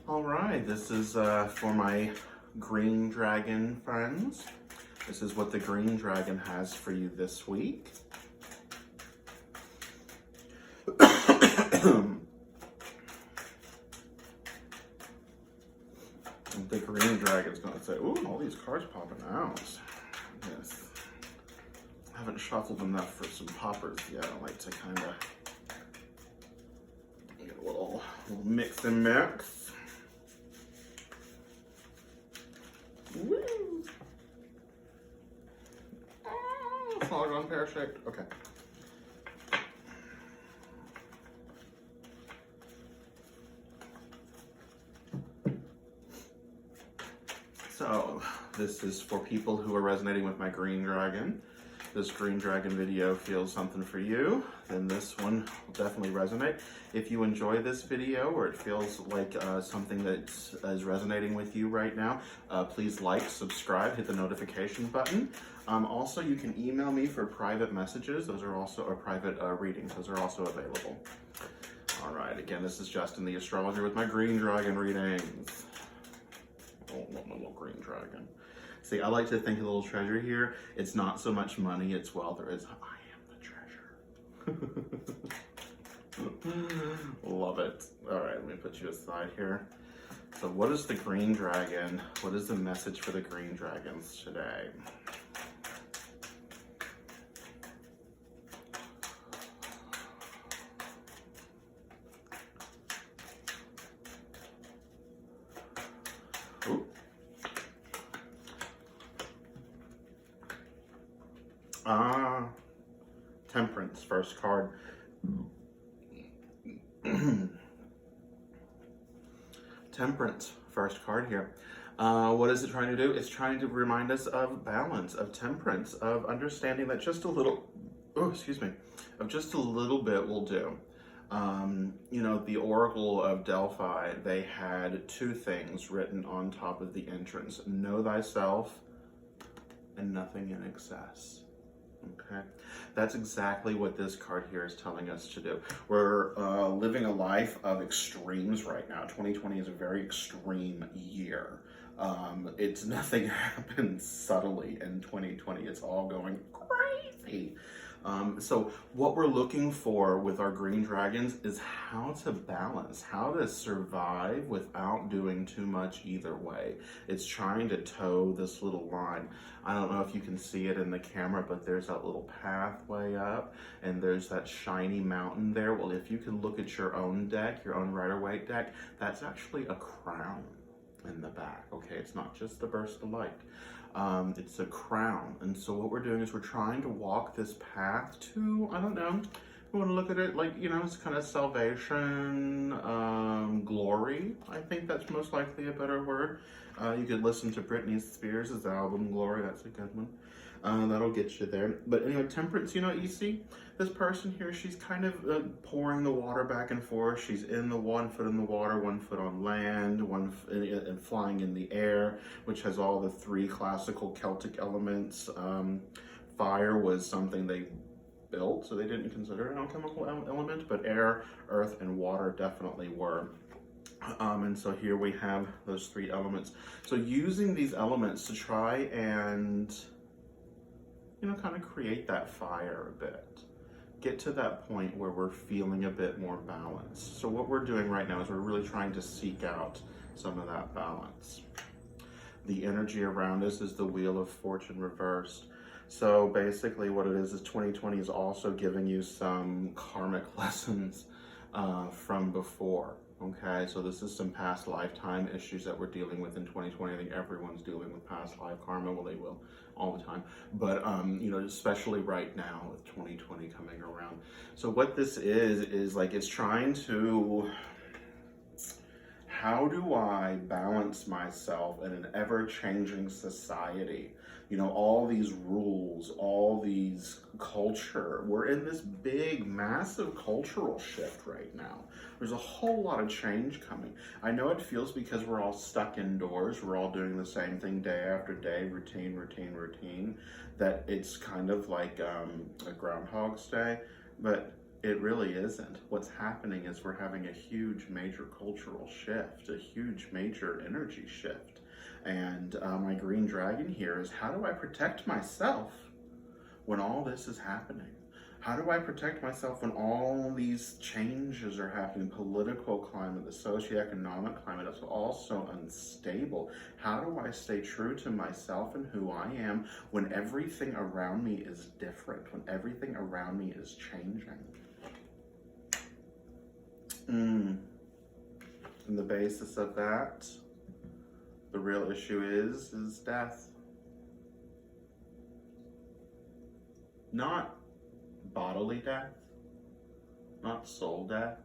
All right, this is for my green dragon friends. This is what the green dragon has for you this week. The green dragon's gonna say, ooh, all these cards popping out. Yes. I haven't shuffled enough for some poppers yet. I like to kind of get a little mix and mix. Woo! Oh, it's all gone pear-shaped. Okay. So, this is for people who are resonating with my green dragon. This green dragon video feels something for you, then this one will definitely resonate. If you enjoy this video or it feels like something that is resonating with you right now, please like, subscribe, hit the notification button. Also, you can email me for private messages. Those are also, or private readings. Those are also available. All right, again, this is Justin the Astrologer with my green dragon readings. Oh, my little green dragon. See, I like to think of the little treasure here. It's not so much money, it's wealth. It's, I am the treasure. Love it. All right, let me put you aside here. So what is the green dragon? What is the message for the green dragons today? Ooh. Temperance, first card. Temperance, first card here. What is it trying to do? It's trying to remind us of balance, of temperance, of understanding that just a little, of just a little bit will do. You know, the Oracle of Delphi, they had two things written on top of the entrance: know thyself and nothing in excess. Okay, that's exactly what this card here is telling us to do. We're living a life of extremes right now. 2020 is a very extreme year. It's nothing happens subtly in 2020. It's all going crazy. So what we're looking for with our green dragons is how to balance, how to survive without doing too much either way. It's trying to toe this little line. I don't know if you can see it in the camera, but there's that little pathway up and there's that shiny mountain there. Well, if you can look at your own deck, your own Rider-Waite deck, that's actually a crown in the back. Okay, it's not just the burst of light. It's a crown. And so what we're doing is we're trying to walk this path to, I don't know, we want to look at it like, you know, it's kind of salvation, glory. I think that's most likely a better word. You could listen to Britney Spears' album, Glory. That's a good one. That'll get you there. But anyway, temperance, you know, you see this person here, she's kind of pouring the water back and forth. She's in the 1 foot in the water, 1 foot on land, and flying in the air, which has all the 3 classical Celtic elements. Fire was something they built, so they didn't consider it an alchemical element, but air, earth, and water definitely were. And so here we have those 3 elements. So using these elements to try and, you know, kind of create that fire a bit. Get to that point where we're feeling a bit more balanced. So what we're doing right now is we're really trying to seek out some of that balance. The energy around us is the Wheel of Fortune reversed. So basically what it is 2020 is also giving you some karmic lessons from before. Okay, so this is some past lifetime issues that we're dealing with in 2020. I think everyone's dealing with past life karma. Well, they will all the time. But, you know, especially right now with 2020 coming around. So what this is like, it's trying to, how do I balance myself in an ever-changing society? You know, all these rules, all these culture, we're in this big, massive cultural shift right now. There's a whole lot of change coming. I know it feels because we're all stuck indoors, we're all doing the same thing day after day, routine, that it's kind of like a Groundhog's Day. But It really isn't. What's happening is we're having a huge major cultural shift, a huge major energy shift. And my green dragon here is, how do I protect myself when all this is happening? How do I protect myself when all these changes are happening? Political climate, the socioeconomic climate is also unstable. How do I stay true to myself and who I am when everything around me is different, when everything around me is changing? And the basis of that, the real issue is death. Not bodily death, not soul death,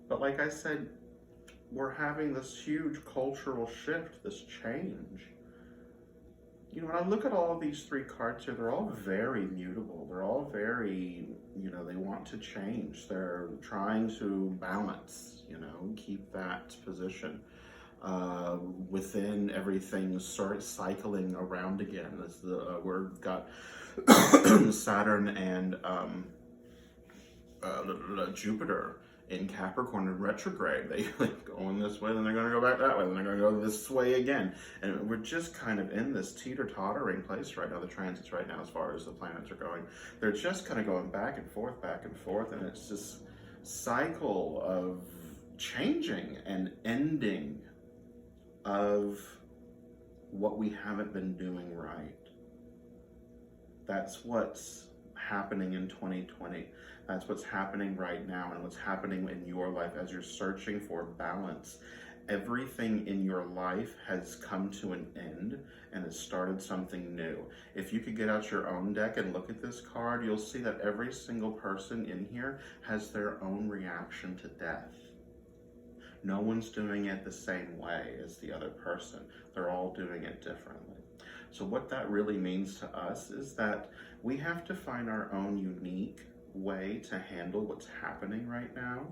but like I said, we're having this huge cultural shift, this change. You know, when I look at all of these three cards here, they're all very mutable. They're all very, you know, they want to change. They're trying to balance, you know, keep that position within everything sort of cycling around again. As the we've got Saturn and Jupiter in Capricorn in retrograde. They go in this way, then they're going to go back that way, then they're going to go this way again. And we're just kind of in this teeter-tottering place right now, the transits right now, as far as the planets are going. They're just kind of going back and forth, and it's this cycle of changing and ending of what we haven't been doing right. That's what's happening in 2020. That's what's happening right now, and what's happening in your life as you're searching for balance. Everything in your life has come to an end and has started something new. If you could get out your own deck and look at this card, you'll see that every single person in here has their own reaction to death. No one's doing it the same way as the other person. They're all doing it differently. So what that really means to us is that we have to find our own unique way to handle what's happening right now,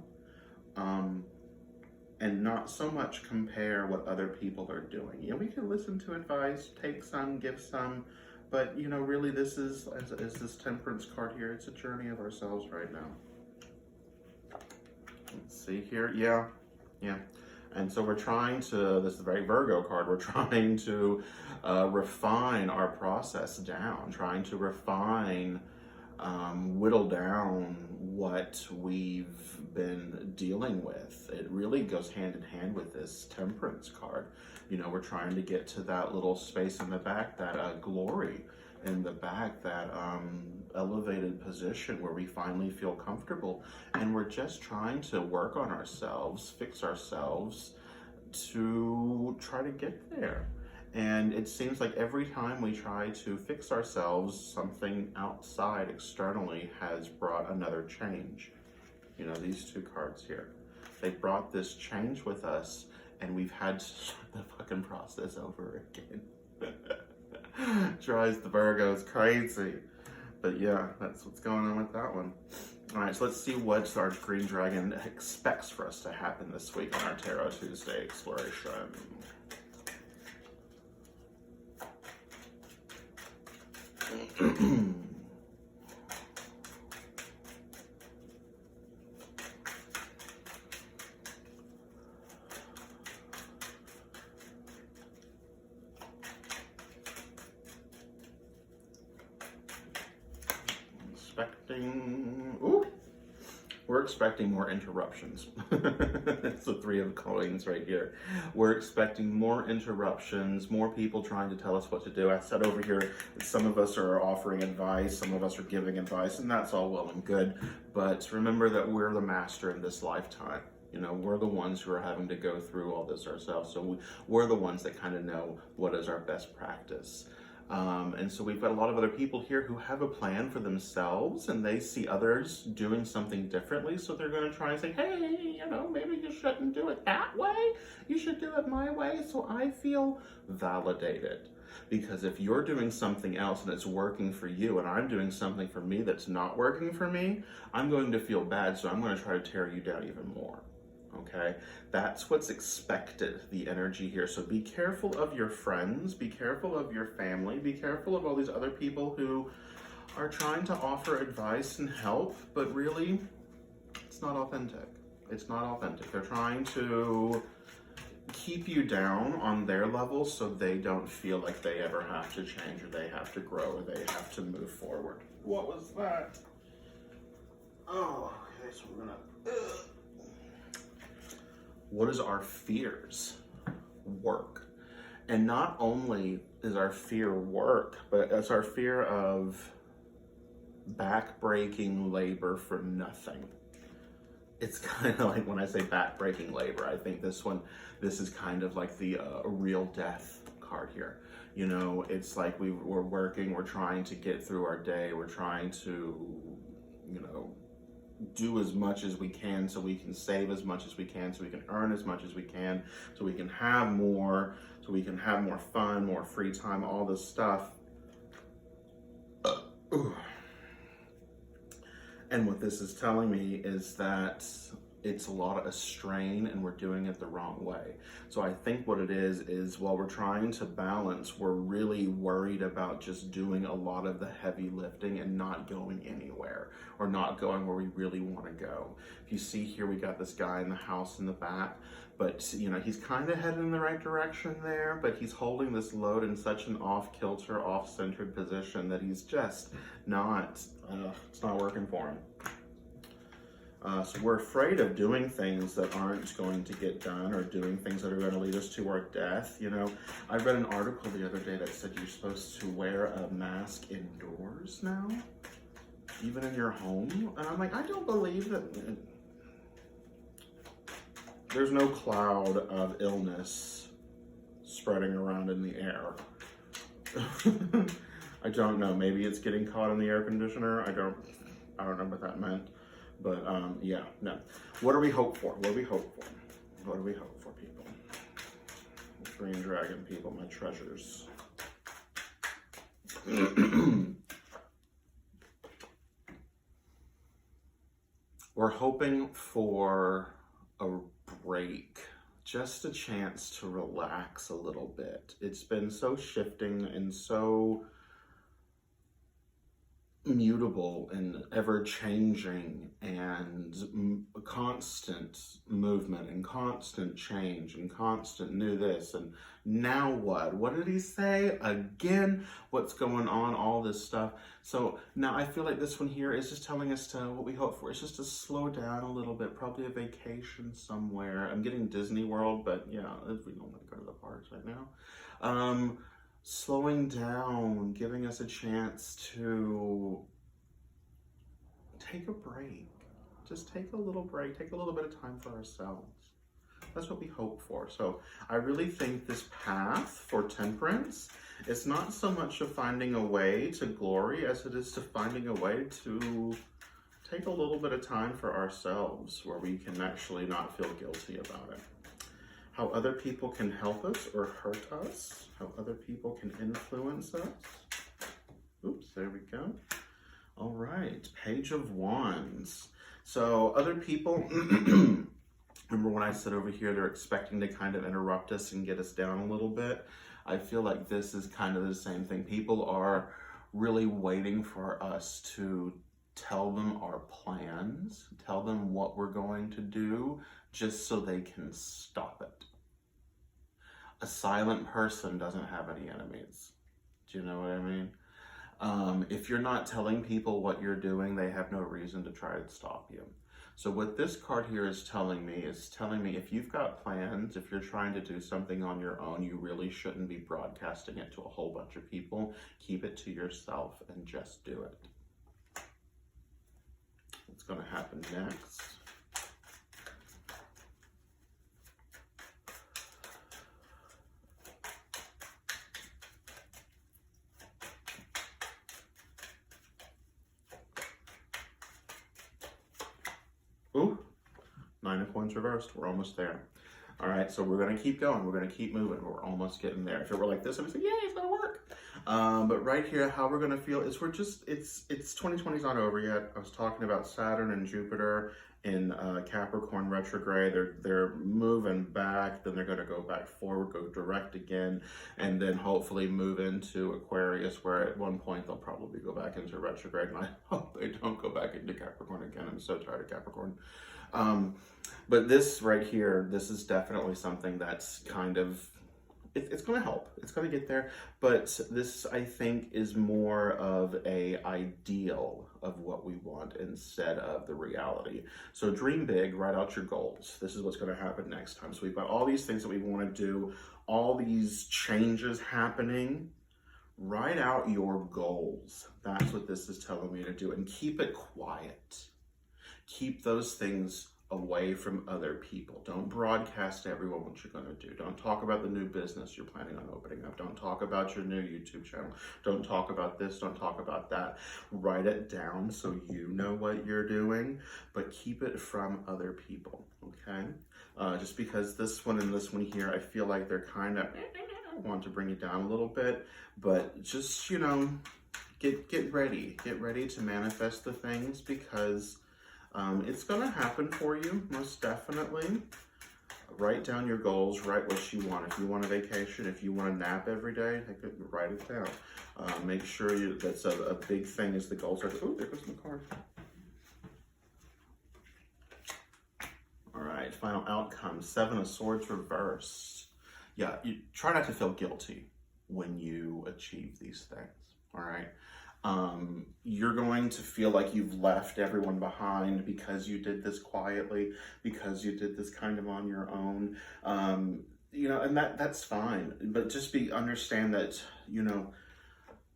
and not so much compare what other people are doing. Yeah, we can listen to advice, take some, give some, but you know, really this is, as this Temperance card here, it's a journey of ourselves right now. Let's see here, yeah. And so we're trying to, this is a very Virgo card, we're trying to refine our process down, trying to refine, whittle down what we've been dealing with. It really goes hand in hand with this Temperance card. You know, we're trying to get to that little space in the back, that glory in the back, that elevated position where we finally feel comfortable, and we're just trying to work on ourselves, fix ourselves to try to get there. And it seems like every time we try to fix ourselves, something outside externally has brought another change. You know, these two cards here, they brought this change with us, and we've had to start the fucking process over again. Drives the Virgos crazy. But yeah, that's what's going on with that one. All right, so let's see what our Green Dragon expects for us to happen this week on our Tarot Tuesday exploration. We're expecting more interruptions. It's the Three of Coins right here. We're expecting more interruptions, more people trying to tell us what to do. I said over here that some of us are offering advice, some of us are giving advice, and that's all well and good. But remember that we're the master in this lifetime. You know, we're the ones who are having to go through all this ourselves. So we're the ones that kind of know what is our best practice. And so we've got a lot of other people here who have a plan for themselves, and they see others doing something differently. So they're going to try and say, hey, you know, maybe you shouldn't do it that way. You should do it my way. So I feel validated. Because if you're doing something else and it's working for you, and I'm doing something for me that's not working for me, I'm going to feel bad. So I'm going to try to tear you down even more. Okay, that's what's expected, the energy here. So be careful of your friends, be careful of your family, be careful of all these other people who are trying to offer advice and help, but really, it's not authentic. It's not authentic. They're trying to keep you down on their level so they don't feel like they ever have to change or they have to grow or they have to move forward. What was that? Oh, okay, so we're gonna... What is our fears? Work. And not only is our fear work, but it's our fear of back-breaking labor for nothing. It's kind of like when I say back-breaking labor, I think this is kind of like the real death card here. You know, it's like we're working, we're trying to get through our day, we're trying to, you know, do as much as we can so we can save as much as we can, so we can earn as much as we can, so we can have more, so we can have more fun, more free time, all this stuff. And what this is telling me is that it's a lot of a strain and we're doing it the wrong way. So I think what it is while we're trying to balance, we're really worried about just doing a lot of the heavy lifting and not going anywhere or not going where we really want to go. If you see here, we got this guy in the house in the back, but you know, he's kind of headed in the right direction there, but he's holding this load in such an off-kilter, off-centered position that he's just not, it's not working for him. So we're afraid of doing things that aren't going to get done or doing things that are going to lead us to our death. You know, I read an article the other day that said you're supposed to wear a mask indoors now, even in your home. And I'm like, I don't believe that. There's no cloud of illness spreading around in the air. I don't know. Maybe it's getting caught in the air conditioner. I don't know what that meant. But yeah, no. What do we hope for? What do we hope for? What do we hope for, people? Green dragon people, my treasures. We're hoping for a break, just a chance to relax a little bit. It's been so shifting and so mutable and ever-changing and constant movement and constant change and constant new this and now what did he say again, what's going on, all this stuff. So now I feel like this one here is just telling us to what we hope for is just to slow down a little bit, probably a vacation somewhere. I'm getting Disney World, but yeah, we don't want to go to the parks right now. Slowing down, giving us a chance to take a break. Just take a little break, take a little bit of time for ourselves. That's what we hope for. So I really think this path for temperance is not so much of finding a way to glory as it is to finding a way to take a little bit of time for ourselves where we can actually not feel guilty about it. How other people can help us or hurt us, how other people can influence us. Oops, there we go. All right, Page of Wands. So other people, remember when I said over here, they're expecting to kind of interrupt us and get us down a little bit. I feel like this is kind of the same thing. People are really waiting for us to tell them our plans, tell them what we're going to do, just so they can stop it. A silent person doesn't have any enemies. Do you know what I mean? If you're not telling people what you're doing, they have no reason to try to stop you. So what this card here is telling me if you've got plans, if you're trying to do something on your own, you really shouldn't be broadcasting it to a whole bunch of people. Keep it to yourself and just do it. What's going to happen next? Ooh, 9 of Coins reversed. We're almost there. All right, so we're going to keep going. We're going to keep moving. We're almost getting there. If it were like this, I would say, yay, it's going to work. But right here, how we're gonna feel is it's 2020's not over yet. I was talking about Saturn and Jupiter in Capricorn retrograde. They're moving back, then they're gonna go back forward, go direct again, and then hopefully move into Aquarius, where at one point they'll probably go back into retrograde, and I hope they don't go back into Capricorn again. I'm so tired of Capricorn. But this right here, this is definitely something that's kind of, it's going to help. It's going to get there. But this, I think, is more of a ideal of what we want instead of the reality. So dream big, write out your goals. This is what's going to happen next time. So we've got all these things that we want to do, all these changes happening. Write out your goals. That's what this is telling me to do. And keep it quiet. Keep those things away from other people. Don't broadcast to everyone what you're going to do. Don't talk about the new business you're planning on opening up. Don't talk about your new YouTube channel. Don't talk about this. Don't talk about that. Write it down so you know what you're doing, but keep it from other people, okay? Just because this one and this one here, I feel like they're kind of want to bring you down a little bit, but just, you know, get ready. Get ready to manifest the things, because it's going to happen for you, most definitely. Write down your goals, write what you want. If you want a vacation, if you want a nap every day, write it down. Make sure that's a big thing is the goals. Oh, there goes my card. All right, final outcome, 7 of Swords reversed. Yeah, you try not to feel guilty when you achieve these things, all right? You're going to feel like you've left everyone behind because you did this quietly, because you did this kind of on your own, you know, and that's fine. But just understand that, you know,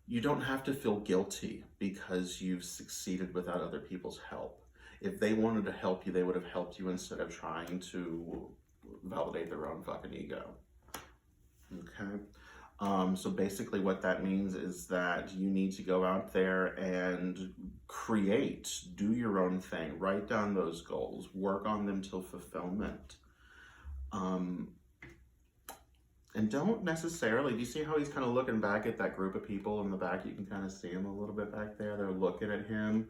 you don't have to feel guilty because you've succeeded without other people's help. If they wanted to help you, they would have helped you instead of trying to validate their own fucking ego. Okay? So basically what that means is that you need to go out there and create, do your own thing, write down those goals, work on them till fulfillment. And don't necessarily, do you see how he's kind of looking back at that group of people in the back? You can kind of see him a little bit back there. They're looking at him.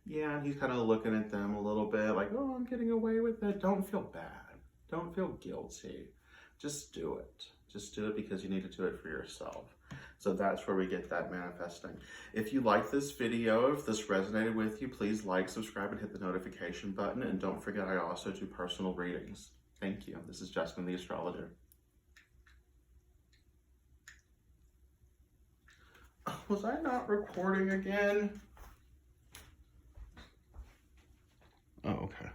Yeah, and he's kind of looking at them a little bit like, oh, I'm getting away with it. Don't feel bad. Don't feel guilty. Just do it. Just do it because you need to do it for yourself. So that's where we get that manifesting. If you like this video, if this resonated with you, please like, subscribe, and hit the notification button. And don't forget, I also do personal readings. Thank you. This is Justin the Astrologer. Was I not recording again? Oh, okay.